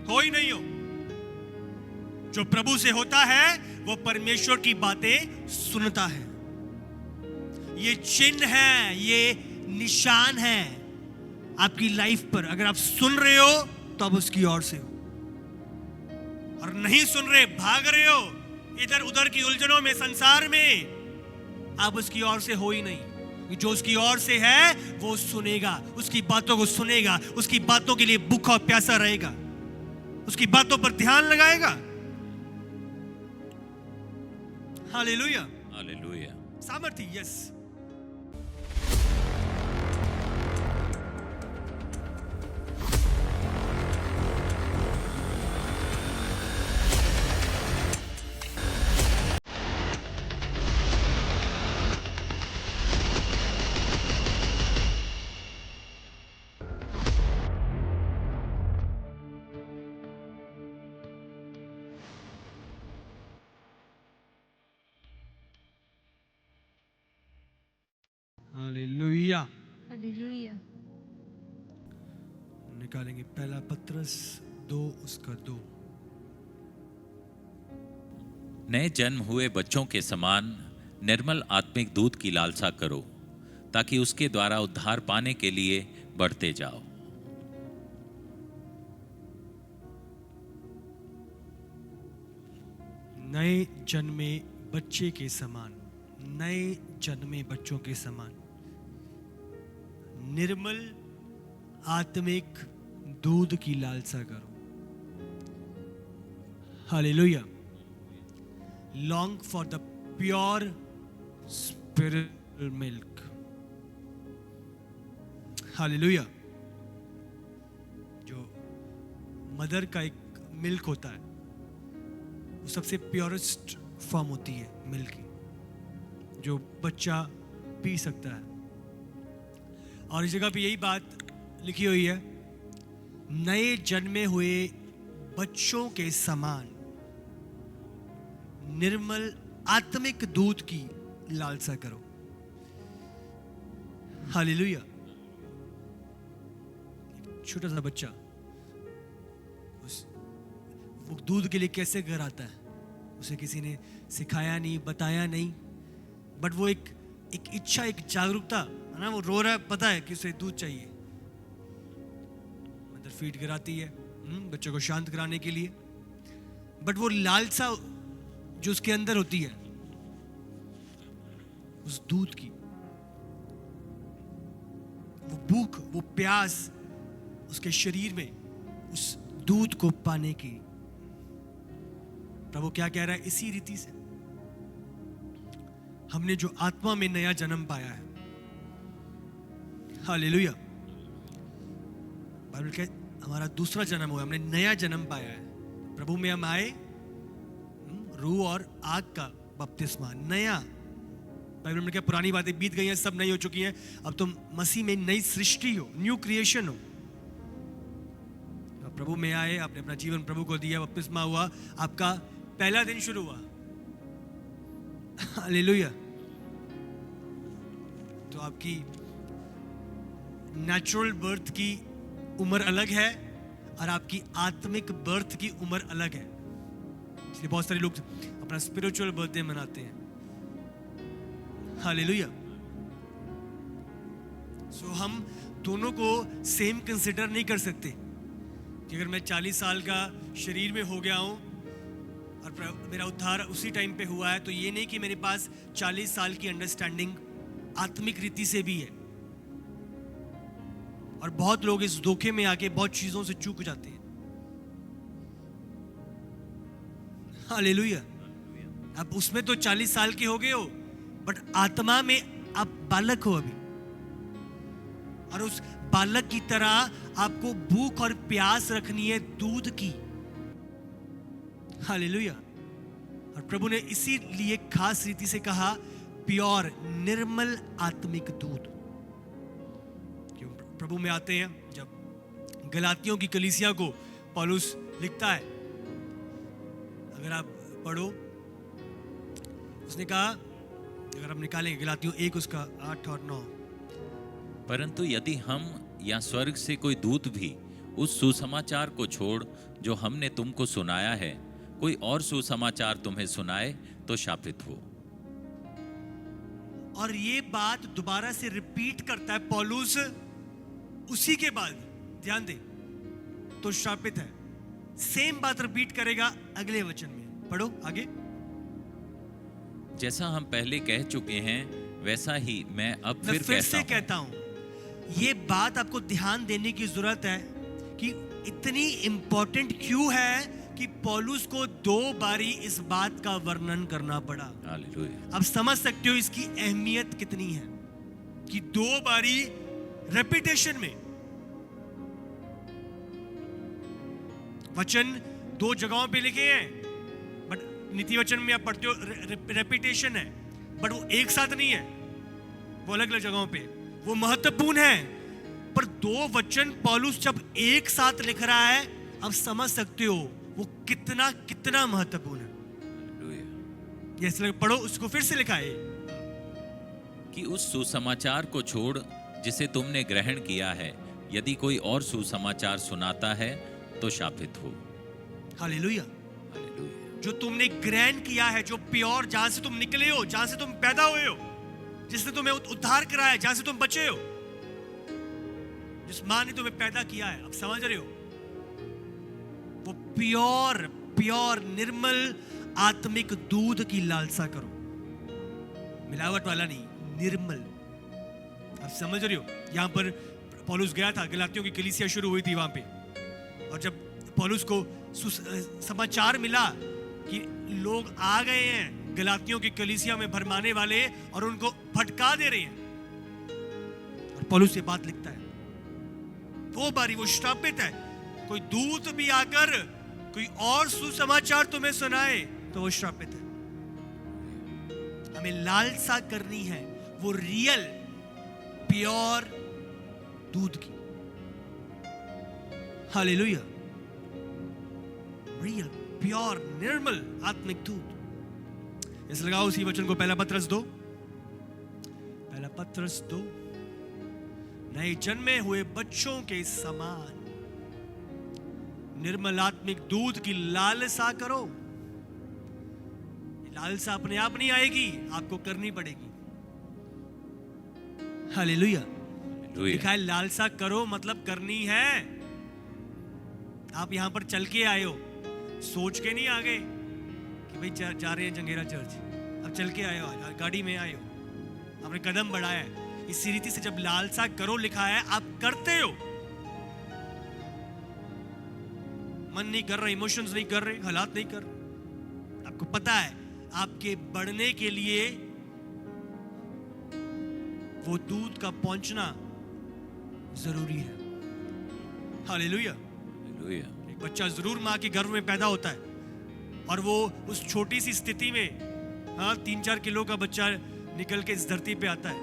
कोई नहीं हो। जो प्रभु से होता है वो परमेश्वर की बातें सुनता है। ये चिन्ह है, ये निशान है आपकी लाइफ पर। अगर आप सुन रहे हो तो आप उसकी ओर से हो, और नहीं सुन रहे, भाग रहे हो इधर उधर की उलझनों में, संसार में, आप उसकी ओर से हो ही नहीं। जो उसकी ओर से है वो सुनेगा, उसकी बातों को सुनेगा, उसकी बातों के लिए भूखा और प्यासा रहेगा, उसकी बातों पर ध्यान लगाएगा। Hallelujah, hallelujah. सामर्थ्य, यस। हालेलुया। हालेलुया। निकालेंगे पहला पत्रस 2 उसका 2। नए जन्म हुए बच्चों के समान निर्मल आत्मिक दूध की लालसा करो, ताकि उसके द्वारा उद्धार पाने के लिए बढ़ते जाओ। नए जन्मे बच्चे के समान, नए जन्मे बच्चों के समान निर्मल आत्मिक दूध की लालसा करो। Hallelujah. Long for the pure spiritual milk. Hallelujah. जो मदर का एक मिल्क होता है, वो सबसे प्योरेस्ट फॉर्म होती है मिल्क की, जो बच्चा पी सकता है। और इस जगह पे यही बात लिखी हुई है, नए जन्मे हुए बच्चों के समान निर्मल आत्मिक दूध की लालसा करो। हालेलुया। छोटा सा बच्चा वो दूध के लिए कैसे घर आता है, उसे किसी ने सिखाया नहीं, बताया नहीं, बट वो एक इच्छा, एक जागरूकता है ना। वो रो रहा है, पता है कि उसे दूध चाहिए, मदर फीड कराती है बच्चों को शांत कराने के लिए। बट वो लालसा जो उसके अंदर होती है, उस दूध की, वो भूख, वो प्यास उसके शरीर में, उस दूध को पाने की। प्रभु क्या कह रहा है? इसी रीति से हमने जो आत्मा में नया जन्म पाया है, हालेलुया, बाइबल कहे हमारा दूसरा जन्म हुआ, हमने नया जन्म पाया है। प्रभु में हम आए, रूह और आग का बपतिस्मा, नया। बाइबल में क्या, पुरानी बातें बीत गई हैं, सब नई हो चुकी हैं, अब तुम मसीह में नई सृष्टि हो, न्यू क्रिएशन हो। प्रभु में आए, आपने अपना जीवन प्रभु को दिया, बपतिस्मा हुआ, आपका पहला दिन शुरू हुआ। हालेलुया। तो आपकी नेचुरल बर्थ की उम्र अलग है और आपकी आत्मिक बर्थ की उम्र अलग है। इसलिए बहुत सारे लोग अपना स्पिरिचुअल बर्थडे मनाते हैं। हालेलुया। सो हम दोनों को सेम कंसिडर नहीं कर सकते कि अगर मैं 40 साल का शरीर में हो गया हूं और मेरा उद्धार उसी टाइम पे हुआ है, तो ये नहीं कि मेरे पास 40 साल की अंडरस्टैंडिंग आत्मिक रीति से भी है। और बहुत लोग इस धोखे में आके बहुत चीजों से चूक जाते हैं। हालेलुया। अब उसमें तो 40 साल के हो गए हो, बट आत्मा में आप बालक हो अभी, और उस बालक की तरह आपको भूख और प्यास रखनी है दूध की। हालेलुया। और प्रभु ने इसीलिए खास रीति से कहा प्योर, निर्मल आत्मिक दूध। क्यों प्रभु में आते हैं, जब गलातियों की कलीसिया को पौलुस लिखता है, अगर आप पढ़ो, उसने कहा, अगर हम निकालेंगे गलातियों 1 उसका 8 और 9, परंतु यदि हम या स्वर्ग से कोई दूत भी उस सुसमाचार को छोड़ जो हमने तुमको सुनाया है। कोई और सुसमाचार तुम्हें सुनाए तो शापित हो। और ये बात दोबारा से रिपीट करता है पौलुस उसी के बाद, ध्यान दे, तो शापित है। सेम बात रिपीट करेगा अगले वचन में। पढ़ो आगे। जैसा हम पहले कह चुके हैं वैसा ही मैं अब मैं फिर से कहता कहता हूं, ये बात आपको ध्यान देने की जरूरत है कि इतनी इंपॉर्टेंट क्यों है कि पौलुस को 2 बारी इस बात का वर्णन करना पड़ा। हालेलुया। अब समझ सकते हो इसकी अहमियत कितनी है कि 2 बारी रेपिटेशन में वचन 2 जगहों पे लिखे हैं, बट नीति वचन में आप पढ़ते हो रेपिटेशन है, बट वो एक साथ नहीं है, वो अलग अलग जगहों पे। वो महत्वपूर्ण है, पर 2 वचन पौलुस जब एक साथ लिख रहा है, अब समझ सकते हो वो कितना कितना महत्वपूर्ण है। हालेलुया। ये इसलिए पढ़ो, उसको फिर से लिखा है कि उस सुसमाचार को छोड़ जिसे तुमने ग्रहण किया है, यदि कोई और सुसमाचार सुनाता है तो शापित हो। हालेलुया। हालेलुया। जो तुमने ग्रहण किया है, जो प्योर, जहां से तुम निकले हो, जहां से तुम पैदा हुए हो, जिसने तुम्हें उद्धार कराया, जहां से तुम बचे हो, जिस मां ने तुम्हें पैदा किया है, अब समझ रहे हो, वो प्योर प्योर निर्मल आत्मिक दूध की लालसा करो, मिलावट वाला नहीं, निर्मल। अब समझ रहे हो, यहां पर पौलुस गया था, गलातियों की कलीसिया शुरू हुई थी वहां पे, और जब पौलुस को समाचार मिला कि लोग आ गए हैं गलातियों की कलीसिया में भरमाने वाले और उनको भटका दे रहे हैं, और पौलुस ये बात लिखता है, 2 बारी वो श्रापित है। कोई दूत भी आकर कोई और सुसमाचार तुम्हें सुनाए तो वो श्रापित है। हमें लालसा करनी है वो रियल प्योर दूध की। हालेलुया। रियल प्योर निर्मल आत्मिक दूध। इस लगाओ उसी वचन को, पहला पत्रस 2, नए जन्मे हुए बच्चों के समान निर्मल आत्मिक दूध की लालसा करो। लालसा अपने आप नहीं आएगी, आपको करनी पड़ेगी। हालेलुया। लिखा है लालसा करो, मतलब करनी है। आप यहां पर चल के आए हो, सोच के नहीं आ गए कि भाई जा रहे हैं जंगेरा चर्च। अब चल के आए हो, गाड़ी में आए हो, आपने कदम बढ़ाया है। इसी रीति से जब लालसा करो लिखा है, आप करते हो। मन नहीं कर रहे, इमोशंस नहीं कर रहे, हालात नहीं कर रहे, आपको पता है आपके बढ़ने के लिए वो दूध का पहुंचना जरूरी है। हालेलुया। हालेलुया। एक बच्चा जरूर मां के गर्भ में पैदा होता है, और वो उस छोटी सी स्थिति में, 3-4 किलो का बच्चा निकल के इस धरती पे आता है,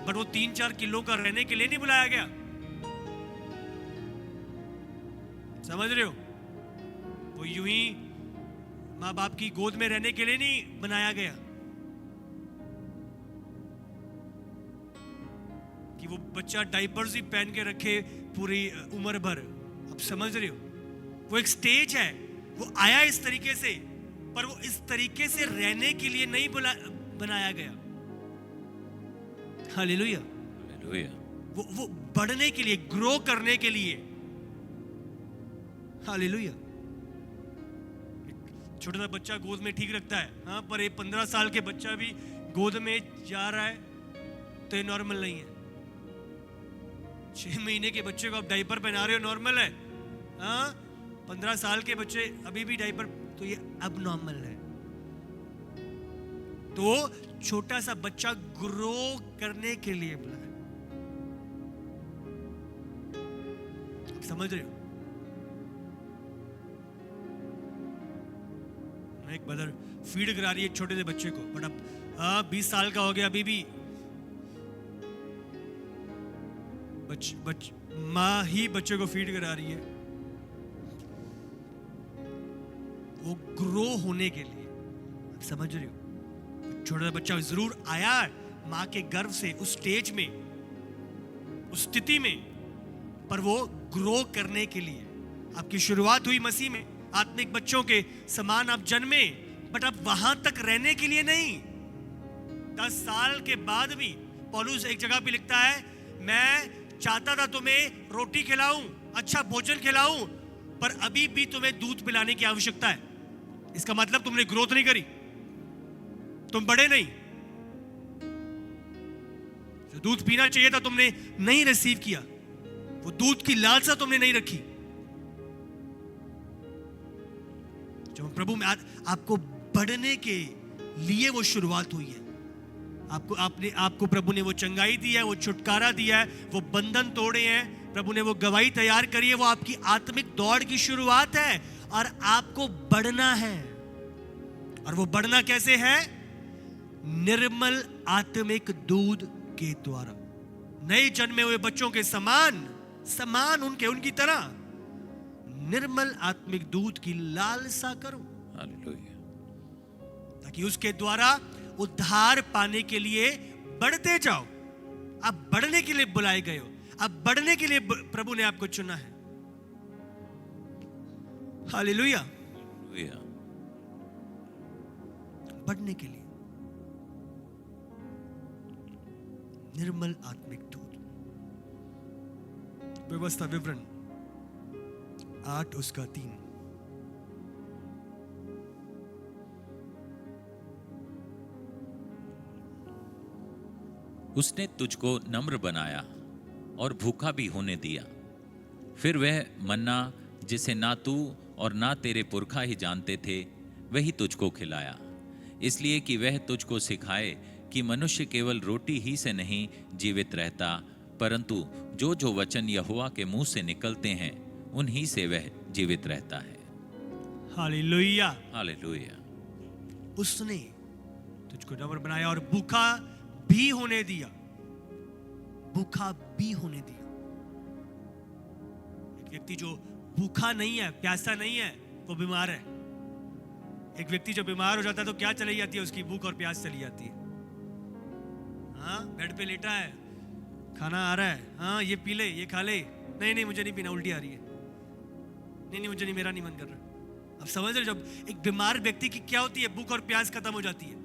बट वो 3-4 किलो का रहने के लिए नहीं बुलाया गया। समझ रहे हो, वो यूं ही माँ बाप की गोद में रहने के लिए नहीं बनाया गया कि वो बच्चा डायपर्स ही पहन के रखे पूरी उम्र भर। अब समझ रहे हो, वो एक स्टेज है, वो आया इस तरीके से, पर वो इस तरीके से रहने के लिए नहीं बनाया गया। हालेलुया। हालेलुया। वो बढ़ने के लिए, ग्रो करने के लिए। हालेलुया। छोटा सा बच्चा गोद में ठीक रखता है, पर एक 15 साल के बच्चा भी गोद में जा रहा है तो ये नॉर्मल नहीं है। 6 महीने के बच्चे को आप डायपर पहना रहे हो, नॉर्मल है। 15 साल के बच्चे अभी भी डायपर, तो ये अब नॉर्मल है। तो छोटा सा बच्चा ग्रो करने के लिए बुलाया। समझ रहे हो, एक मदर फीड करा रही है छोटे से बच्चे को, बट अब 20 साल का हो गया, अभी भी माँ ही बच्चे को फीड करा रही है, वो ग्रो होने के लिए। आप समझ रहे हो, छोटा सा बच्चा जरूर आया माँ के गर्भ से उस स्टेज में, उस स्थिति में, पर वो ग्रो करने के लिए। आपकी शुरुआत हुई मसीह में, आत्मिक बच्चों के समान आप जन्मे, बट अब वहां तक रहने के लिए नहीं। 10 साल के बाद भी पौलुस एक जगह पे लिखता है, मैं चाहता था तुम्हें रोटी खिलाऊं, अच्छा भोजन खिलाऊं, पर अभी भी तुम्हें दूध पिलाने की आवश्यकता है। इसका मतलब तुमने ग्रोथ नहीं करी, तुम बड़े नहीं। जो दूध पीना चाहिए था तुमने नहीं रिसीव किया, वो दूध की लालसा तुमने नहीं रखी। जब प्रभु में आपको बढ़ने के लिए वो शुरुआत हुई है, आपको प्रभु ने वो चंगाई दी है, वो छुटकारा दिया है, वो बंधन तोड़े हैं, प्रभु ने वो गवाही तैयार करी है, वो आपकी आत्मिक दौड़ की शुरुआत है और आपको बढ़ना है। और वो बढ़ना कैसे है? निर्मल आत्मिक दूध के द्वारा। नए जन्मे हुए बच्चों के समान उनकी तरह निर्मल आत्मिक दूध की लालसा करो, हालेलुया। ताकि उसके द्वारा उद्धार पाने के लिए बढ़ते जाओ। आप बढ़ने के लिए बुलाए गए हो, आप बढ़ने के लिए प्रभु ने आपको चुना है। हालेलुया। हालेलुया। बढ़ने के लिए निर्मल आत्मिक दूध। व्यवस्था विवरण 8 उसका 3। उसने तुझको नम्र बनाया और भूखा भी होने दिया। फिर वह मन्ना जिसे ना तू और ना तेरे पुरखा ही जानते थे, वही तुझको खिलाया, इसलिए कि वह तुझको सिखाए कि मनुष्य केवल रोटी ही से नहीं जीवित रहता, परंतु जो जो वचन यहोवा के मुंह से निकलते हैं उन्हीं से वह जीवित रहता है। हालेलुया। हालेलुया। उसने तुझको नम्र बनाया और भूखा भी होने दिया। भूखा भी होने दिया। एक व्यक्ति जो भूखा नहीं है, प्यासा नहीं है, वो बीमार है। एक व्यक्ति जो बीमार हो जाता है तो क्या चली जाती है? उसकी भूख और प्यास चली जाती है। हाँ, बेड पे लेटा है, खाना आ रहा है, हाँ ये पी ले, ये खा ले, नहीं नहीं मुझे नहीं पीना, उल्टी आ रही है, नहीं नहीं मुझे नहीं, मेरा नहीं मन कर रहा। अब समझ रहे, जब एक बीमार व्यक्ति की क्या होती है? भूख और प्यास खत्म हो जाती है।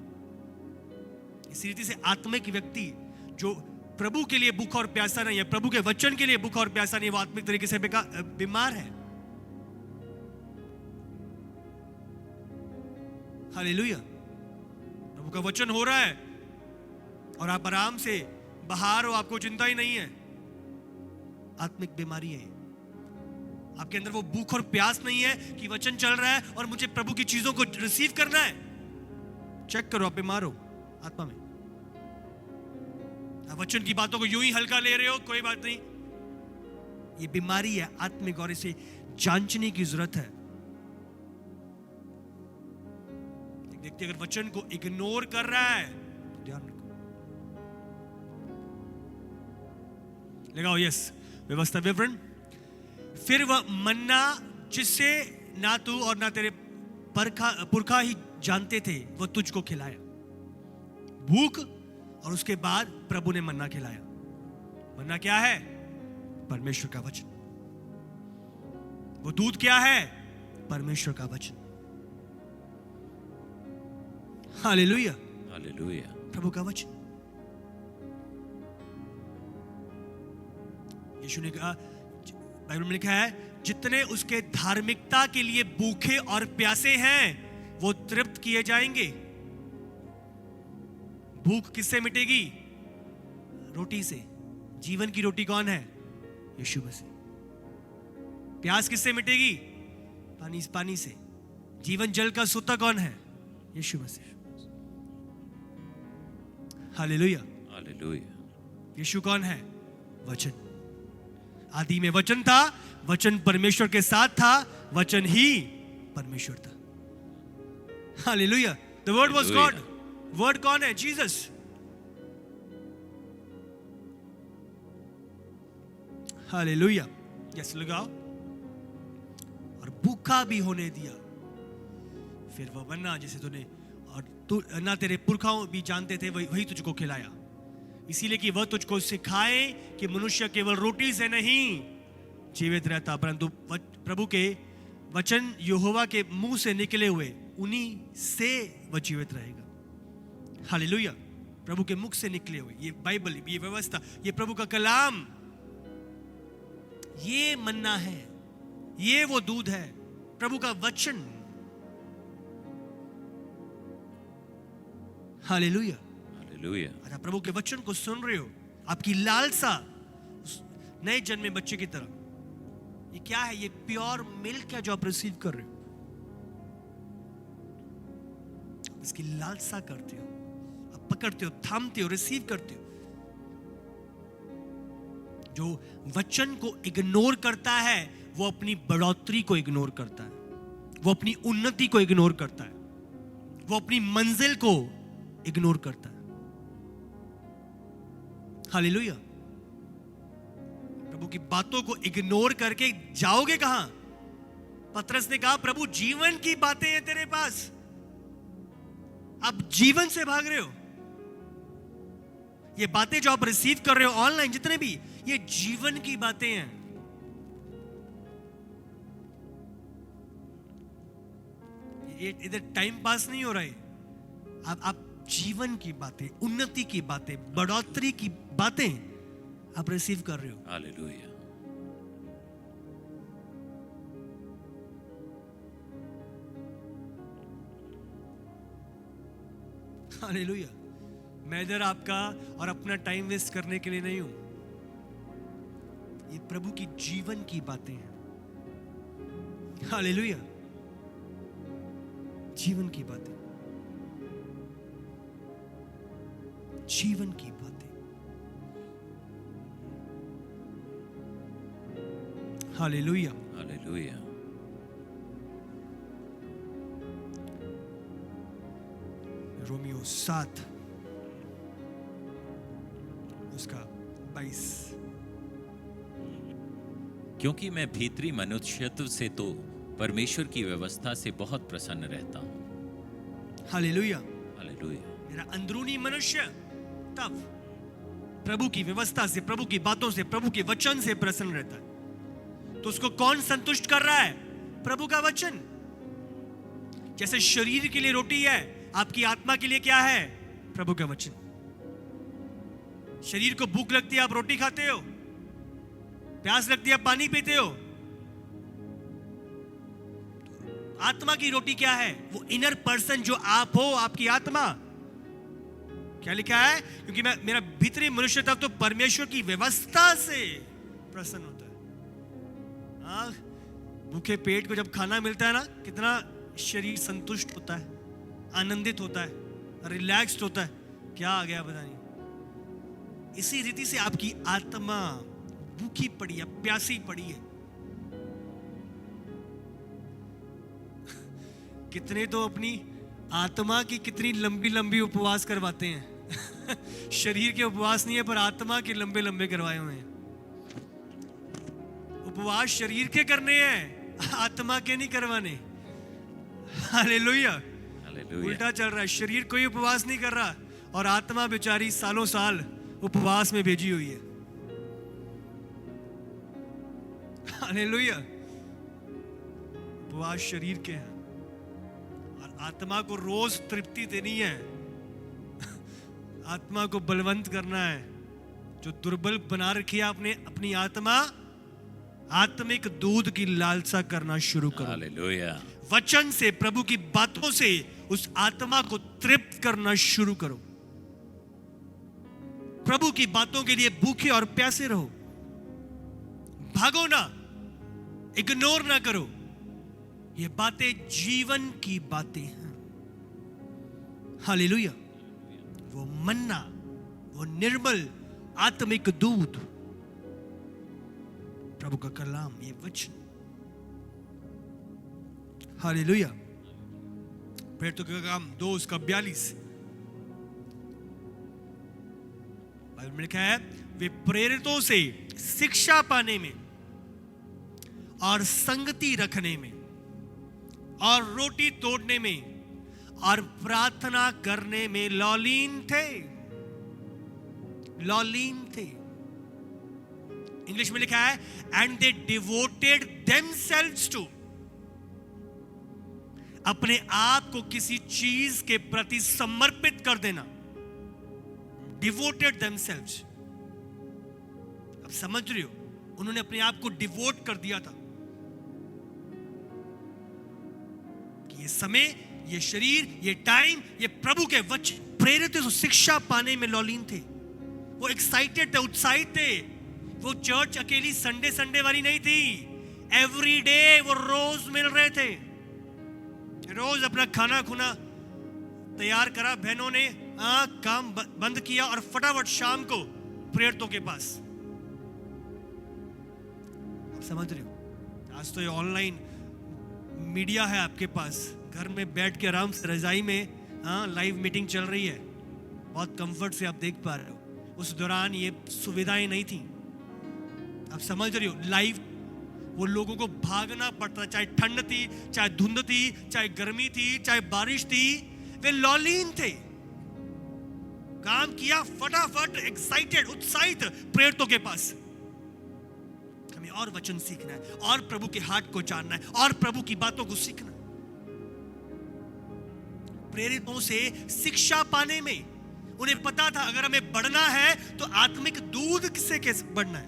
इसी रीति से आत्मिक व्यक्ति जो प्रभु के लिए भूखा और प्यासा नहीं है, प्रभु के वचन के लिए भूखा और प्यासा नहीं, वो आत्मिक तरीके से बीमार है। हालेलुया। प्रभु का वचन हो रहा है और आप आराम से बाहर हो, आपको चिंता ही नहीं है, आत्मिक बीमारी है। आपके अंदर वो भूख और प्यास नहीं है कि वचन चल रहा है और मुझे प्रभु की चीजों को रिसीव करना है। चेक करो, आप बीमार हो आत्मा में। आप वचन की बातों को यूं ही हल्का ले रहे हो, कोई बात नहीं, ये बीमारी है आत्मिक और इसे जांचने की जरूरत है। एक व्यक्ति अगर वचन को इग्नोर कर रहा है, ध्यान रखो। लगाओ यस, व्यवस्था विवरण। फिर वह मन्ना जिससे ना तू और ना तेरे पुरखा ही जानते थे, वह तुझको खिलाया। भूख और उसके बाद प्रभु ने मन्ना खिलाया। मन्ना क्या है? परमेश्वर का वचन। वो दूध क्या है? परमेश्वर का वचन। हालेलुया। हालेलुया। प्रभु का वचन। यीशु ने कहा, बाइबल में लिखा है, जितने उसके धार्मिकता के लिए भूखे और प्यासे हैं वो तृप्त किए जाएंगे। भूख किससे मिटेगी? रोटी से। जीवन की रोटी कौन है? यीशु मसीह। प्यास किससे मिटेगी? पानी से। जीवन जल का सोता कौन है? यीशु मसीह। हालेलुया। हालेलुया। यीशु कौन है? वचन। आदि में वचन था, वचन परमेश्वर के साथ था, वचन ही परमेश्वर था। Hallelujah. The word was God. Word कौन है? जीसस। हालेलुया। यस, लगाओ। और भूखा भी होने दिया। फिर वह मन्ना जिसे तूने और तू ना तेरे पुरखाओं भी जानते थे, वही तुझको खिलाया, इसीलिए कि वह तुझको सिखाए कि मनुष्य केवल रोटी से नहीं जीवित रहता, परंतु प्रभु के वचन यहोवा के मुंह से निकले हुए उन्हीं से वह जीवित रहेगा। हालेलुया। प्रभु के मुख से निकले हुए, ये बाइबल, ये व्यवस्था, ये प्रभु का कलाम, ये मन्ना है, ये वो दूध है, प्रभु का वचन। हालेलुया। हालेलुया। अच्छा, प्रभु के वचन को सुन रहे हो, आपकी लालसा उस नए जन्मे बच्चे की तरह, ये क्या है? ये प्योर मिल्क है जो आप रिसीव कर रहे हो। इसकी लालसा करते हो, आप पकड़ते हो, थामते हो, रिसीव करते हो। जो वचन को इग्नोर करता है वो अपनी बढ़ोतरी को इग्नोर करता है, वो अपनी उन्नति को इग्नोर करता है, वो अपनी मंजिल को इग्नोर करता है। हालेलुया। प्रभु की बातों को इग्नोर करके जाओगे कहां? पतरस ने कहा, प्रभु जीवन की बातें हैं तेरे पास, आप जीवन से भाग रहे हो। ये बातें जो आप रिसीव कर रहे हो ऑनलाइन, जितने भी, ये जीवन की बातें हैं। ये इधर टाइम पास नहीं हो रहा है, आप जीवन की बातें, उन्नति की बातें, बढ़ोतरी की बातें आप रिसीव कर रहे हो। हालेलुया। हालेलुया। मैं इधर आपका और अपना टाइम वेस्ट करने के लिए नहीं हूं, ये प्रभु की जीवन की बातें हैं। हालेलुया। जीवन की बातें, जीवन की बातें। हालेलुया। हालेलुया। रोमियो 7 उसका 22। क्योंकि मैं भीतरी मनुष्यत्व से तो परमेश्वर की व्यवस्था से बहुत प्रसन्न रहता हूं। हालेलुया। हालेलुया। मेरा अंदरूनी मनुष्य तब प्रभु की व्यवस्था से, प्रभु की बातों से, प्रभु के वचन से प्रसन्न रहता है। तो उसको कौन संतुष्ट कर रहा है? प्रभु का वचन। जैसे शरीर के लिए रोटी है, आपकी आत्मा के लिए क्या है? प्रभु का वचन। शरीर को भूख लगती है, आप रोटी खाते हो। प्यास लगती है, आप पानी पीते हो। आत्मा की रोटी क्या है? वो इनर पर्सन जो आप हो, आपकी आत्मा। क्या लिखा है? क्योंकि मेरा भीतरी मनुष्य तब तो परमेश्वर की व्यवस्था से प्रसन्न होता है। भूखे पेट को जब खाना मिलता है ना, कितना शरीर संतुष्ट होता है, आनंदित होता है, रिलैक्स्ड होता है। क्या आ गया पता नहीं। इसी रीति से आपकी आत्मा भूखी पड़ी है, प्यासी पड़ी है। कितने तो अपनी आत्मा की कितनी लंबी लंबी उपवास करवाते हैं। शरीर के उपवास नहीं है, पर आत्मा के लंबे लंबे करवाए हुए हैं। उपवास शरीर के करने हैं, आत्मा के नहीं करवाने। हालेलुया। उल्टा चल रहा है, शरीर कोई उपवास नहीं कर रहा और आत्मा बेचारी सालों साल उपवास में भेजी हुई है। हालेलुया। उपवास शरीर के हैं और आत्मा को रोज तृप्ति देनी है। आत्मा को बलवंत करना है। जो दुर्बल बना रखी है आपने अपनी आत्मा, आत्मिक दूध की लालसा करना शुरू करो। हालेलुया। वचन से, प्रभु की बातों से उस आत्मा को तृप्त करना शुरू करो। प्रभु की बातों के लिए भूखे और प्यासे रहो। भागो ना, इग्नोर ना करो। ये बातें जीवन की बातें हैं। हालेलुया। वो मन्ना, वो निर्मल आत्मिक दूध, प्रभु का कलाम, ये वचन। हालेलुया। प्रेरितों का काम 2:42 बाइबल में लिखा है, वे प्रेरितों से शिक्षा पाने में और संगति रखने में और रोटी तोड़ने में और प्रार्थना करने में लौलीन थे। लौलीन थे। इंग्लिश में लिखा है and they devoted themselves to, अपने आप को किसी चीज के प्रति समर्पित कर देना। डिवोटेड देमसेल्व्स, अब समझ रहे हो, उन्होंने अपने आप को डिवोट कर दिया था कि ये समय, ये शरीर, ये टाइम, ये प्रभु के वचन प्रेरित थे, शिक्षा पाने में लौलीन थे। वो एक्साइटेड थे, उत्साहित थे। वो चर्च अकेली संडे संडे वाली नहीं थी, एवरी डे वो रोज मिल रहे थे। रोज अपना खाना खुना तैयार करा बहनों ने, काम बंद किया और फटाफट शाम को प्रेरितों के पास। आप समझ रहे हो, आज तो ये ऑनलाइन मीडिया है आपके पास, घर में बैठ के आराम से रजाई में लाइव मीटिंग चल रही है, बहुत कंफर्ट से आप देख पा रहे हो। उस दौरान ये सुविधाएं नहीं थी, आप समझ रहे हो। लाइव वो लोगों को भागना पड़ता, चाहे ठंड थी, चाहे धुंध थी, चाहे गर्मी थी, चाहे बारिश थी, वे लौलीन थे। काम किया फटाफट, एक्साइटेड, उत्साहित प्रेरितों के पास। हमें और वचन सीखना है, और प्रभु के हाथ को जानना है, और प्रभु की बातों को सीखना है। प्रेरितों से शिक्षा पाने में उन्हें पता था अगर हमें बढ़ना है तो आत्मिक दूध से कैसे बढ़ना है,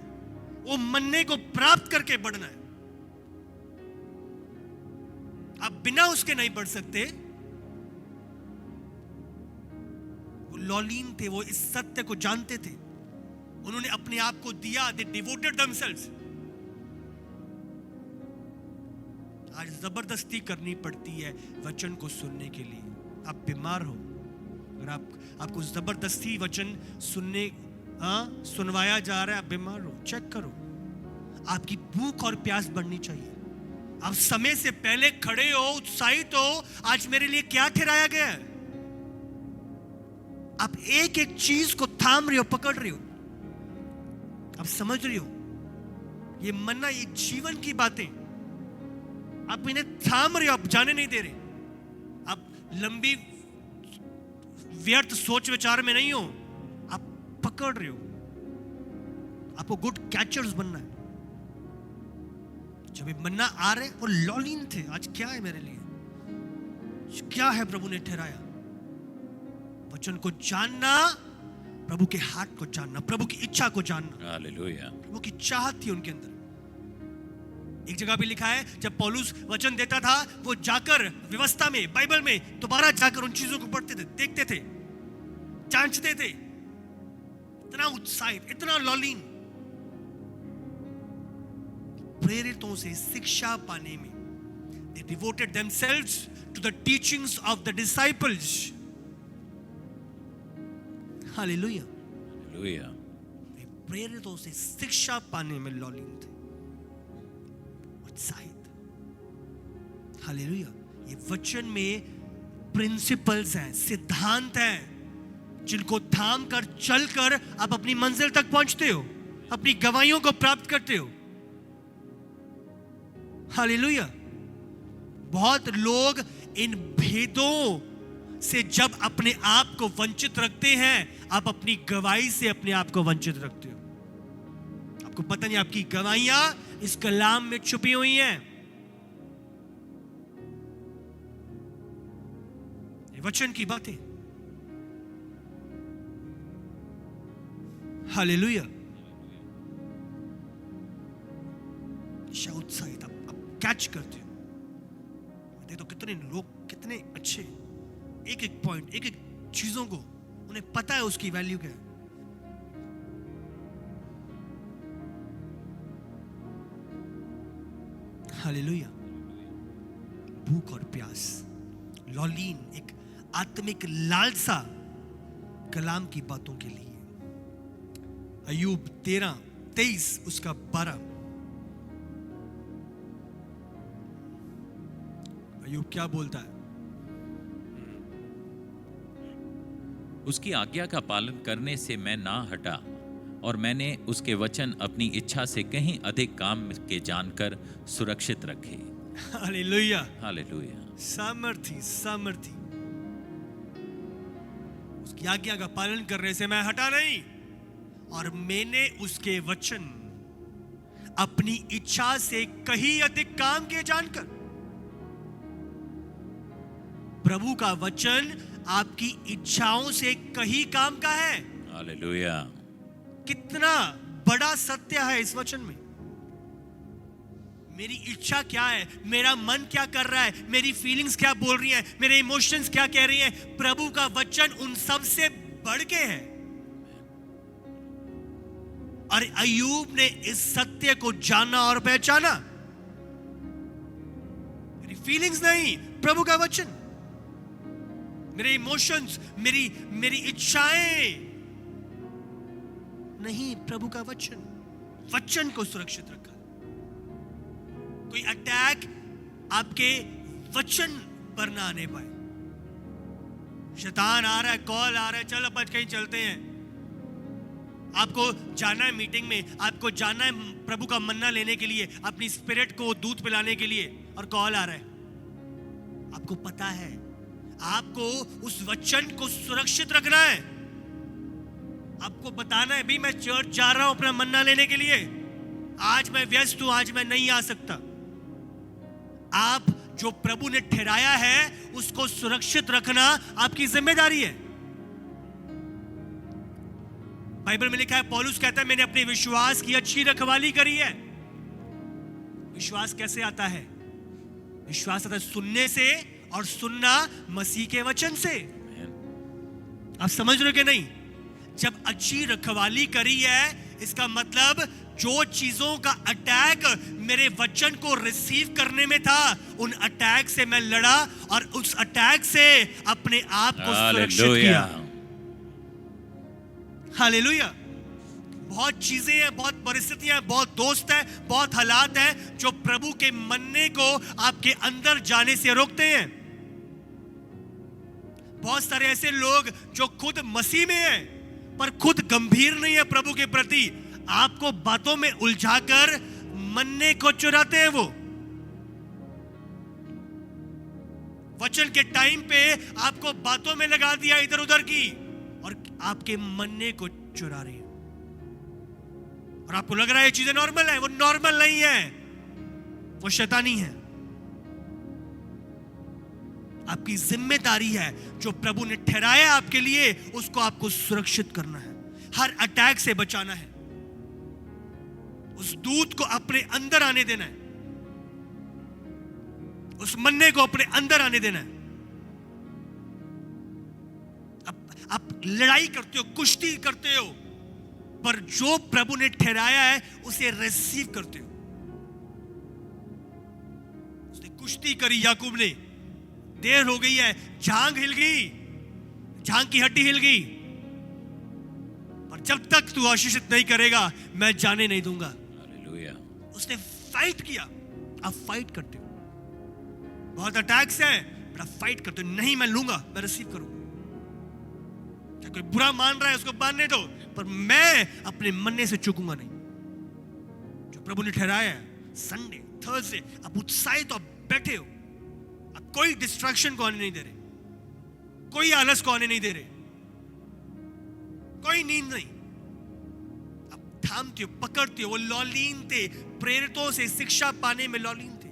वो मन्ने को प्राप्त करके बढ़ना है। आप बिना उसके नहीं बढ़ सकते। वो लौलीन थे, वो इस सत्य को जानते थे, उन्होंने अपने आप को दिया। दे डिवोटेड देमसेल्व्स। आज जबरदस्ती करनी पड़ती है वचन को सुनने के लिए। आप बीमार हो, अगर आपको जबरदस्ती वचन सुनवाया जा रहा है, आप बीमार हो, चेक करो। आपकी भूख और प्यास बढ़नी चाहिए। आप समय से पहले खड़े हो, उत्साहित हो, आज मेरे लिए क्या ठहराया गया है। आप एक एक चीज को थाम रहे हो, पकड़ रहे हो, आप समझ रहे हो। ये मन्ना, ये जीवन की बातें, आप इन्हें थाम रहे हो, आप जाने नहीं दे रहे। आप लंबी व्यर्थ सोच विचार में नहीं हो, आप पकड़ रहे हो। आपको गुड कैचर्स बनना है। जब ये मन्ना आ रहे, वो लौलीन थे। आज क्या है मेरे लिए, क्या है प्रभु ने ठहराया। वचन को जानना, प्रभु के हाथ को जानना, प्रभु की इच्छा को जानना। हालेलुया। प्रभु की चाहत थी उनके अंदर। एक जगह भी लिखा है, जब पौलुस वचन देता था, वो जाकर व्यवस्था में, बाइबल में दोबारा जाकर उन चीजों को पढ़ते थे, देखते थे, जांचते थे। इतना उत्साहित, इतना लौलीन। प्रेरितों से शिक्षा पाने में they devoted themselves to the teachings of the disciples. Hallelujah. Hallelujah. प्रेरितों से शिक्षा पाने में लौलीन थे, उत्साहित। हालेलुया। ये वचन में प्रिंसिपल्स हैं, सिद्धांत हैं, जिनको थाम कर चलकर आप अपनी मंजिल तक पहुंचते हो, अपनी गवाहियों को प्राप्त करते हो। हालेलुया। बहुत लोग इन भेदों से जब अपने आप को वंचित रखते हैं, आप अपनी गवाही से अपने आप को वंचित रखते हो। आपको पता नहीं आपकी गवाहियां इस कलाम में छुपी हुई हैं। ये वचन की बातें। हालेलुया। उत्साहित आप कैच करते हो। देखो तो कितने लोग, कितने अच्छे, एक एक पॉइंट, एक एक चीजों को उन्हें पता है उसकी वैल्यू क्या है। हालेलुया। भूख और प्यास, लौलीन, एक आत्मिक लालसा कलाम की बातों के लिए। अय्यूब 13:23 उसका 12। अय्यूब क्या बोलता है? उसकी आज्ञा का पालन करने से मैं ना हटा, और मैंने उसके वचन अपनी इच्छा से कहीं अधिक काम के जानकर सुरक्षित रखे। हालेलुया। हालेलुया। सामर्थी, सामर्थी। उसकी आज्ञा का पालन करने से मैं हटा नहीं, और मैंने उसके वचन अपनी इच्छा से कहीं अधिक काम किए जानकर। प्रभु का वचन आपकी इच्छाओं से कहीं काम का है। हालेलुया। कितना बड़ा सत्य है इस वचन में। मेरी इच्छा क्या है, मेरा मन क्या कर रहा है, मेरी फीलिंग्स क्या बोल रही हैं, मेरे इमोशंस क्या कह रही हैं, प्रभु का वचन उन सब से बढ़ के है। और अय्यूब ने इस सत्य को जाना और पहचाना। मेरी फीलिंग्स नहीं, प्रभु का वचन। मेरे इमोशंस, मेरी इच्छाएं नहीं, प्रभु का वचन। वचन को सुरक्षित रखा। कोई अटैक आपके वचन पर ना आने पाए। शैतान आ रहा है, कॉल आ रहा है, चल अपन कहीं चलते हैं, आपको जाना है मीटिंग में, आपको जाना है प्रभु का मन्ना लेने के लिए, अपनी स्पिरिट को दूध पिलाने के लिए, और कॉल आ रहा है। आपको पता है आपको उस वचन को सुरक्षित रखना है। आपको बताना है, भी मैं चर्च जा रहा हूं अपना मन्ना लेने के लिए, आज मैं व्यस्त हूं, आज मैं नहीं आ सकता। आप जो प्रभु ने ठहराया है उसको सुरक्षित रखना आपकी जिम्मेदारी है। बाइबल में लिखा है, पौलुस कहता है, मैंने अपने विश्वास की अच्छी रखवाली करी है। विश्वास कैसे आता है? विश्वास आता है सुनने से, और सुनना मसीह के वचन से। आप समझ रहे हो कि नहीं? जब अच्छी रखवाली करी है, इसका मतलब जो चीजों का अटैक मेरे वचन को रिसीव करने में था, उन अटैक से मैं लड़ा और उस अटैक से अपने आप को सुरक्षित किया। हालेलुया। बहुत चीजें हैं, बहुत परिस्थितियां हैं, बहुत दोस्त हैं, बहुत हालात हैं जो प्रभु के मन्ने को आपके अंदर जाने से रोकते हैं। बहुत सारे ऐसे लोग जो खुद मसीह में हैं पर खुद गंभीर नहीं है प्रभु के प्रति, आपको बातों में उलझाकर मन्ने को चुराते हैं। वो वचन के टाइम पे आपको बातों में लगा दिया इधर उधर की, और आपके मन्ने को चुरा रही है। और आपको लग रहा है ये चीजें नॉर्मल है, वो नॉर्मल नहीं है, वो शैतानी है। आपकी जिम्मेदारी है जो प्रभु ने ठहराया आपके लिए, उसको आपको सुरक्षित करना है, हर अटैक से बचाना है, उस दूत को अपने अंदर आने देना है, उस मन्ने को अपने अंदर आने देना है। आप लड़ाई करते हो, कुश्ती करते हो, पर जो प्रभु ने ठहराया है उसे रिसीव करते हो। उसने कुश्ती करी याकूब ने, देर हो गई है, जांग हिल गई, जांग की हड्डी हिल गई, पर जब तक तू आशीषित नहीं करेगा मैं जाने नहीं दूंगा। हालेलुया। उसने फाइट किया। आप फाइट करते हो, बहुत अटैक्स हैं, पर आप फाइट करते हो, नहीं मैं लूंगा, मैं रिसीव करूंगा। क्या कोई बुरा मान रहा है उसको मानने दो, पर मैं अपने मन्ने से चूकूंगा नहीं। जो प्रभु ने ठहराया है, संडे थर्सडे आप उत्साहित और बैठे हो, आप कोई डिस्ट्रैक्शन को आने नहीं दे रहे, कोई आलस को आने नहीं दे रहे, कोई नींद नहीं, आप थामते हो, पकड़ते हो। वो लौलीन थे, प्रेरितों से शिक्षा पाने में लौलीन थे।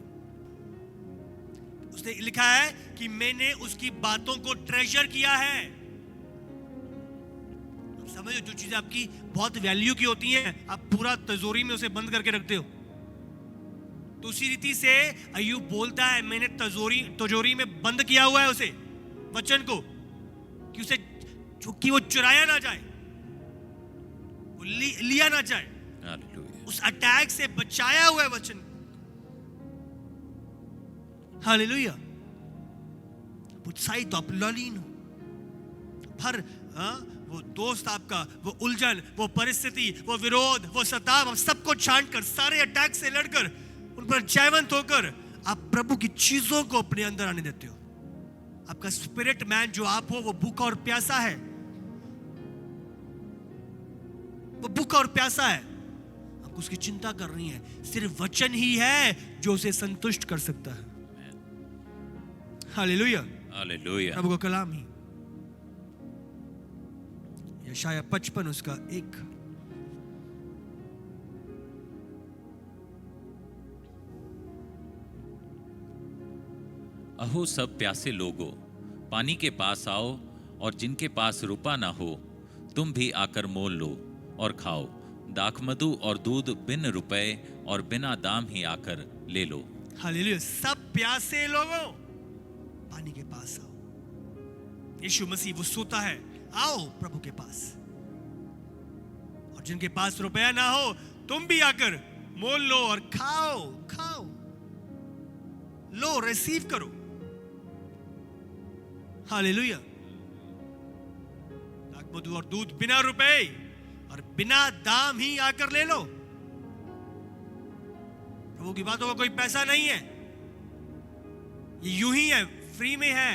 उसने लिखा है कि मैंने उसकी बातों को ट्रेजर किया है। समझो, जो चीजें आपकी बहुत वैल्यू की होती हैं, आप पूरा तिजोरी में उसे बंद करके रखते हो। तो उसी रीति से अय्यूब बोलता है, मैंने तिजोरी में बंद किया हुआ है उसे, वचन को, कि उसे कि वो चुराया ना जाए, वो लिया ना जाए। हालेलुया। उस अटैक से बचाया हुआ है वचन। हालेलुया। उत्साहित, आप लौलीन हो। हर वो दोस्त आपका, वो उलझन, वो परिस्थिति, वो विरोध, वो सताव, सबको छांट कर, सारे अटैक से लड़कर, उन पर जयवंत होकर आप प्रभु की चीजों को अपने अंदर आने देते हो। आपका स्पिरिट मैन जो आप हो, वो भूखा और प्यासा है, वो भूखा और प्यासा है। आपको उसकी चिंता करनी है। सिर्फ वचन ही है जो उसे संतुष्ट कर सकता है। हालेलुया। हालेलुया। प्रभु का कलाम ही। यशाया 55 उसका 1। अहो सब प्यासे लोगों, पानी के पास आओ, और जिनके पास रुपा ना हो तुम भी आकर मोल लो और खाओ। दाखमधु और दूध बिन रुपए और बिना दाम ही आकर ले लो। हालेलुया। सब प्यासे लोगों, पानी के पास आओ। यीशु मसीह वो सोता है, आओ प्रभु के पास। और जिनके पास रुपया ना हो तुम भी आकर मोल लो और खाओ। खाओ, लो, रिसीव करो। हालेलुया। दाखमधु और दूध बिना रुपए और बिना दाम ही आकर ले लो। प्रभु की बातों का कोई पैसा नहीं है, ये यूं ही है, फ्री में है।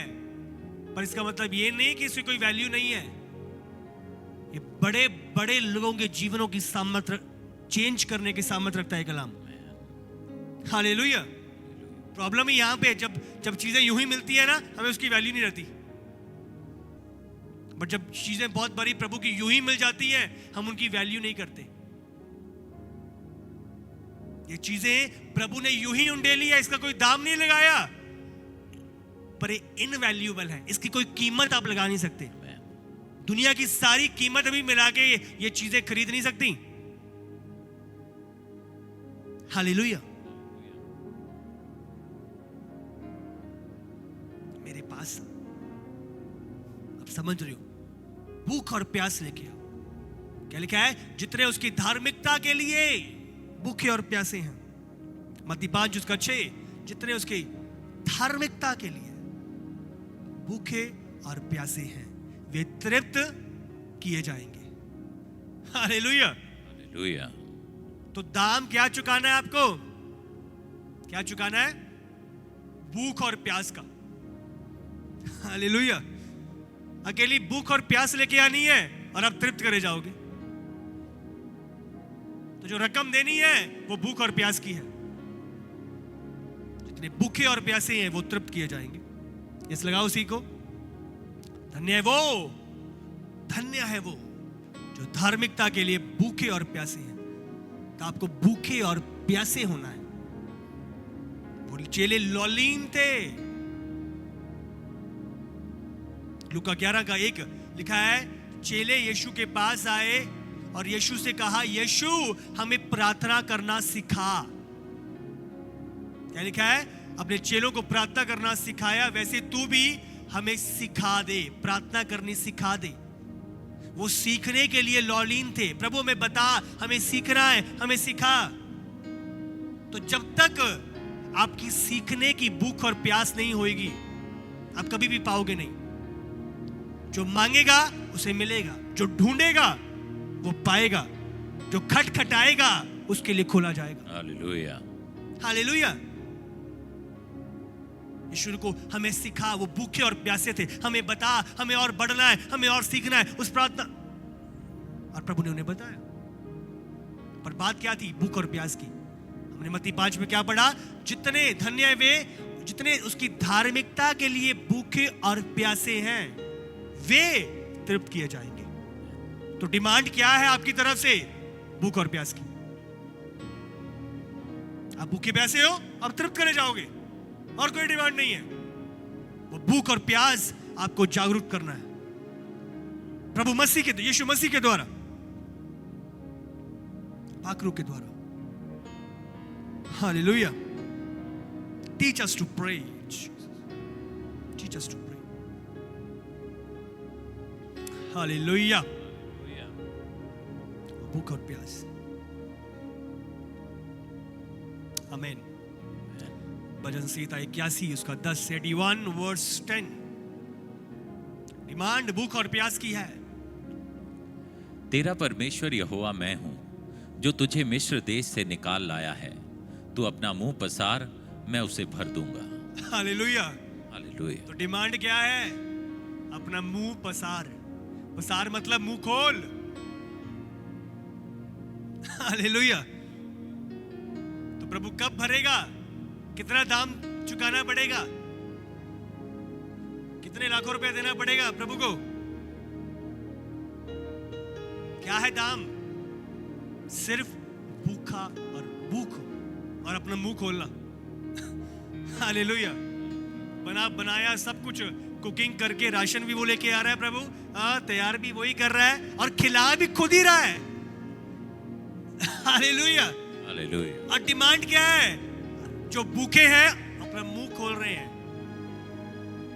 पर इसका मतलब ये नहीं कि इसकी कोई वैल्यू नहीं है। ये बड़े बड़े लोगों के जीवनों की सामर्थ्य चेंज करने की सामर्थ्य रखता है कलाम। हालेलुया। प्रॉब्लम ही यहां पे है, जब चीजें यूं ही मिलती है ना, हमें उसकी वैल्यू नहीं रहती। बट जब चीजें बहुत बड़ी प्रभु की यूं ही मिल जाती हैं, हम उनकी वैल्यू नहीं करते। ये चीजें प्रभु ने यूं ही उंडेली है, इसका कोई दाम नहीं लगाया, पर ये इनवैल्यूएबल है, इसकी कोई कीमत आप लगा नहीं सकते। दुनिया की सारी कीमत अभी मिला के ये चीजें खरीद नहीं सकती। हालेलुया। मेरे पास अब समझ रही हो, भूख और प्यास लेके आओ। क्या लिखा है? जितने उसकी धार्मिकता के लिए भूखे और प्यासे हैं। मत्ती 5:6, जितने उसकी धार्मिकता के लिए भूखे और प्यासे हैं वे तृप्त किए जाएंगे। हालेलुया। हालेलुया। तो दाम क्या चुकाना है आपको? क्या चुकाना है? भूख और प्यास का। हालेलुया। अकेली भूख और प्यास लेके आनी है और आप तृप्त करे जाओगे। तो जो रकम देनी है वो भूख और प्यास की है। जितने भूखे और प्यासे हैं वो तृप्त किए जाएंगे। इस लगाओ उसी को। धन्य है वो जो धार्मिकता के लिए भूखे और प्यासे हैं। तो आपको भूखे और प्यासे होना है। वो चेले लौलीन थे। लूका 11:1 लिखा है, चेले यीशु के पास आए और यीशु से कहा, यीशु हमें प्रार्थना करना सिखा। क्या लिखा है? अपने चेलों को प्रार्थना करना सिखाया, वैसे तू भी हमें सिखा दे, प्रार्थना करनी सिखा दे। वो सीखने के लिए लौलीन थे। प्रभु हमें बता, हमें सीखना है, हमें सिखा। तो जब तक आपकी सीखने की भूख और प्यास नहीं होगी, आप कभी भी पाओगे नहीं। जो मांगेगा उसे मिलेगा, जो ढूंढेगा वो पाएगा, जो खटखटाएगा उसके लिए खोला जाएगा। हालेलुया। हालेलुया। यीशु को हमें सिखा, वो भूखे और प्यासे थे, हमें बता, हमें और बढ़ना है, हमें और सीखना है, उस प्रार्थना। और प्रभु ने उन्हें बताया। पर बात क्या थी? भूख और प्यास की। हमने मत्ती 5 में क्या पढ़ा? जितने धन्य वे जितने उसकी धार्मिकता के लिए भूखे और प्यासे हैं वे तृप्त किए जाएंगे। तो डिमांड क्या है आपकी तरफ से? भूख और प्यास की। आप भूखे प्यासे हो, अब तृप्त करे जाओगे, और कोई डिमांड नहीं है। वो भूख और प्यास आपको जागरूक करना है प्रभु मसीह के, यीशु मसीह के द्वारा, पाखरू के द्वारा। Hallelujah. Teach us to pray, teach us to pray. Hallelujah. भूख और प्यास। आमीन। भजन संहिता 81 उसका 10 से 81 वर्स 10। डिमांड भूख और प्यास की है। तेरा परमेश्वर यहोवा मैं हूं, जो तुझे मिस्र देश से निकाल लाया है। तू अपना मुंह पसार, मैं उसे भर दूंगा। हालेलुया। हालेलुया। तो डिमांड क्या है? अपना मुंह पसार। पसार मतलब मुंह खोल। हालेलुया। तो प्रभु कब भरेगा? कितना दाम चुकाना पड़ेगा? कितने लाखों रुपए देना पड़ेगा प्रभु को? क्या है दाम? सिर्फ भूखा और भूख और अपना मुंह खोलना। हालेलुया। बना बनाया सब कुछ, कुकिंग करके राशन भी वो लेके आ रहा है प्रभु, तैयार भी वही कर रहा है और खिला भी खुद ही रहा है। Hallelujah, hallelujah. और डिमांड क्या है? जो भूखे हैं अपना मुंह खोल रहे हैं।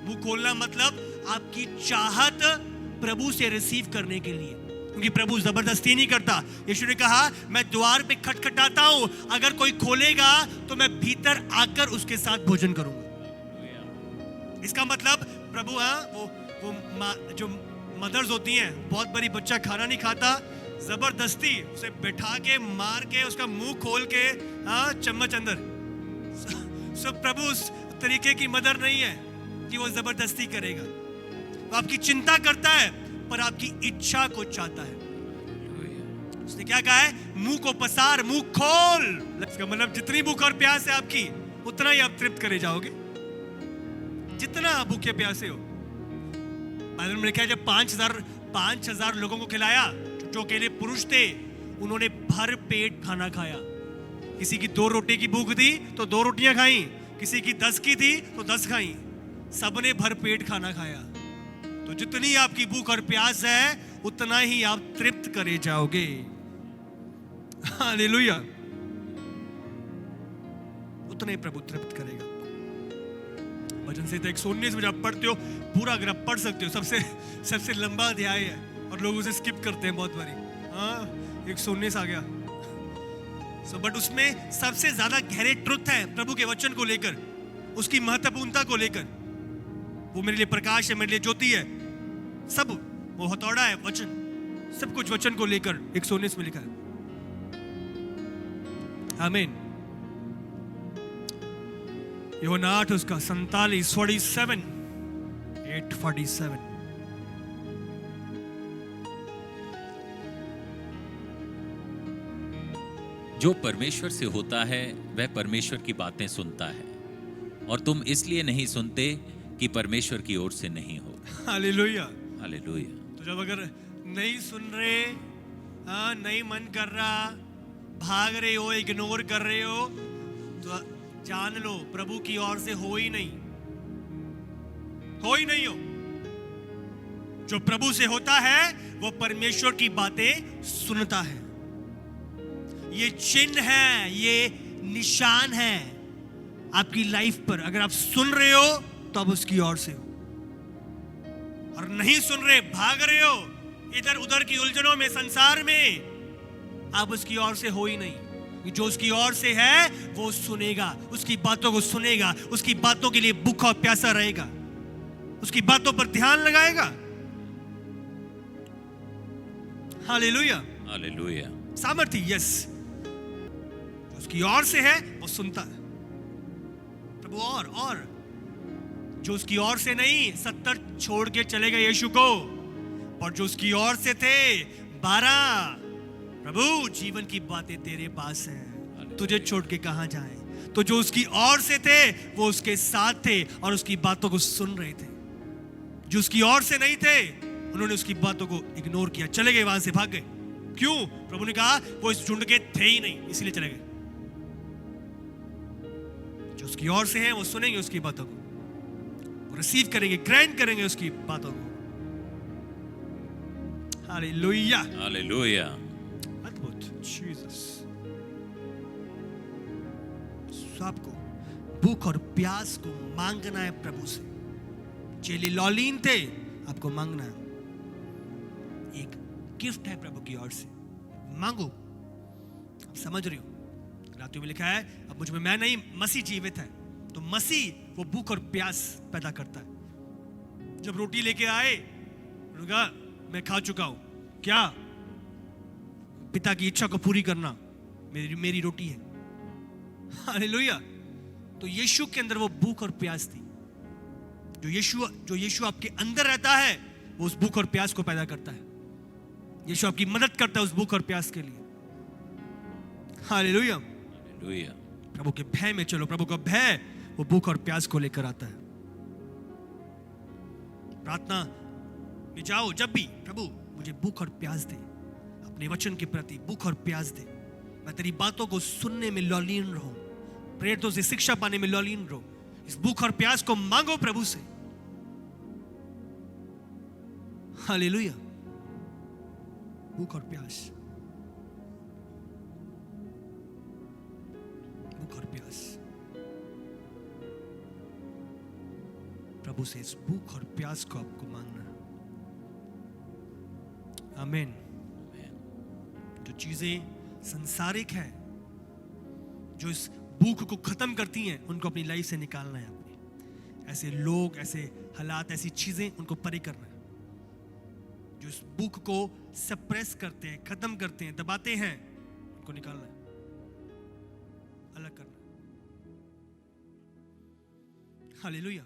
मुंह खोलना मतलब आपकी चाहत प्रभु से रिसीव करने के लिए, क्योंकि प्रभु जबरदस्ती नहीं करता। यीशु ने कहा मैं द्वार पे खटखटाता हूं, अगर कोई खोलेगा तो मैं भीतर आकर उसके साथ भोजन करूंगा। इसका मतलब प्रभु जो मदर्स होती हैं, बहुत बड़ी बच्चा खाना नहीं खाता, जबरदस्ती उसे बैठा के मार के उसका मुंह खोल के चम्मच अंदर। सब प्रभु उस तरीके की मदर नहीं है कि वो जबरदस्ती करेगा। वो आपकी चिंता करता है पर आपकी इच्छा को चाहता है। उसने क्या कहा है? मुंह को पसार, मुंह खोल। इसका मतलब जितनी भूख और प्यास है आपकी, उतना ही आप तृप्त करे जाओगे, जितना भूखे प्यासे हो। बाइबल में लिखा है जब 5,000 लोगों को खिलाया, जो अकेले पुरुष थे, उन्होंने भर पेट खाना खाया। किसी की 2 रोटी की भूख थी तो 2 रोटियां खाई, किसी की 10 की थी तो 10 खाई, सबने भर पेट खाना खाया। तो जितनी आपकी भूख और प्यास है उतना ही आप तृप्त करे जाओगे। हालेलुया, उतना ही प्रभु तृप्त करेगा। वचन से 119 में जब पढ़ते हो, पूरा अगर आप पढ़ सकते हो, सबसे लंबा अध्याय है और लोग उसे स्किप करते हैं बहुत बारी। 119 आ गया। बट उसमें सबसे ज्यादा गहरे ट्रुथ है प्रभु के वचन को लेकर, उसकी महत्वपूर्णता को लेकर। वो मेरे लिए प्रकाश है, मेरे लिए ज्योति है, सब वो हथौड़ा है वचन, सब कुछ वचन को लेकर 119 में लिखा है। आमीन। यूहन्ना 8 उसका 47 8:47। जो परमेश्वर से होता है वह परमेश्वर की बातें सुनता है, और तुम इसलिए नहीं सुनते कि परमेश्वर की ओर से नहीं हो। Hallelujah, hallelujah. तो जब अगर नहीं सुन रहे, नहीं मन कर रहा, भाग रहे हो, इग्नोर कर रहे हो, तो जान लो प्रभु की ओर से हो ही नहीं हो। जो प्रभु से होता है वो परमेश्वर की बातें सुनता है। ये चिन्ह है, ये निशान है आपकी लाइफ पर। अगर आप सुन रहे हो तो आप उसकी ओर से हो, और नहीं सुन रहे, भाग रहे हो इधर उधर की उलझनों में, संसार में, आप उसकी ओर से हो ही नहीं। जो उसकी ओर से है वो सुनेगा, उसकी बातों को सुनेगा, उसकी बातों के लिए भूखा और प्यासा रहेगा, उसकी बातों पर ध्यान लगाएगा। Hallelujah, hallelujah. सामर्थ्य, यस। उसकी ओर से है वो सुनता है प्रभु। और जो उसकी ओर से नहीं, 70 छोड़ के चले गए यीशु को, और जो उसकी ओर से थे 12, प्रभु जीवन की बातें तेरे पास हैं, तुझे छोड़ के कहां जाएं। तो जो उसकी ओर से थे वो उसके साथ थे और उसकी बातों को सुन रहे थे। जो उसकी ओर से नहीं थे उन्होंने उसकी बातों को इग्नोर किया, चले गए, वहां से भाग गए। क्यों? प्रभु ने कहा वो इस झुंड के थे ही नहीं, इसलिए चले गए। जो उसकी ओर से हैं वो सुनेंगे उसकी बातों को, रिसीव करेंगे, ग्रैंड करेंगे उसकी बातों को। Hallelujah, hallelujah. अद्भुत, जीसस। आपको भूख और प्यास को मांगना है प्रभु से। चेले लौलीन थे, आपको मांगना है। एक गिफ्ट है प्रभु की ओर से, मांगो। आप समझ रहे हो, रातियों में लिखा है अब मुझ में मैं नहीं, मसीह जीवित है। तो मसीह वो भूख और प्यास पैदा करता है। जब रोटी लेके आए, उन्होंने कहा मैं खा चुका हूं, क्या? पिता की इच्छा को पूरी करना मेरी रोटी है। हालेलुया। तो यीशु के अंदर वो भूख और प्यास थी। जो यीशु आपके अंदर रहता है वो उस भूख और प्यास को पैदा करता है। यीशु आपकी मदद करता है उस भूख और प्यास के लिए। Hallelujah, hallelujah. प्रभु के भय में चलो। प्रभु का भय वो भूख और प्यास को लेकर आता है। प्रार्थना में जाओ जब भी, प्रभु मुझे भूख और प्यास दे, अपने वचन के प्रति भूख और प्यास दे। मैं तेरी बातों को सुनने में लौलीन रहूं, प्रेरितों से शिक्षा पाने में लौलीन रहूं, इस भूख और प्यास को मांगो प्रभु से। हालेलुया। भूख और प्यास, भूख और प्यास, प्रभु से इस भूख और प्यास को आपको मांगना। आमीन। जो चीजें सांसारिक हैं, जो इस भूख को खत्म करती हैं, उनको अपनी लाइफ से निकालना है। अपनी ऐसे लोग, ऐसे हालात, ऐसी चीजें, उनको परे करना है। जो इस भूख को सप्रेस करते हैं, खत्म करते हैं, दबाते हैं, उनको निकालना है, अलग करना है। हालेलुया।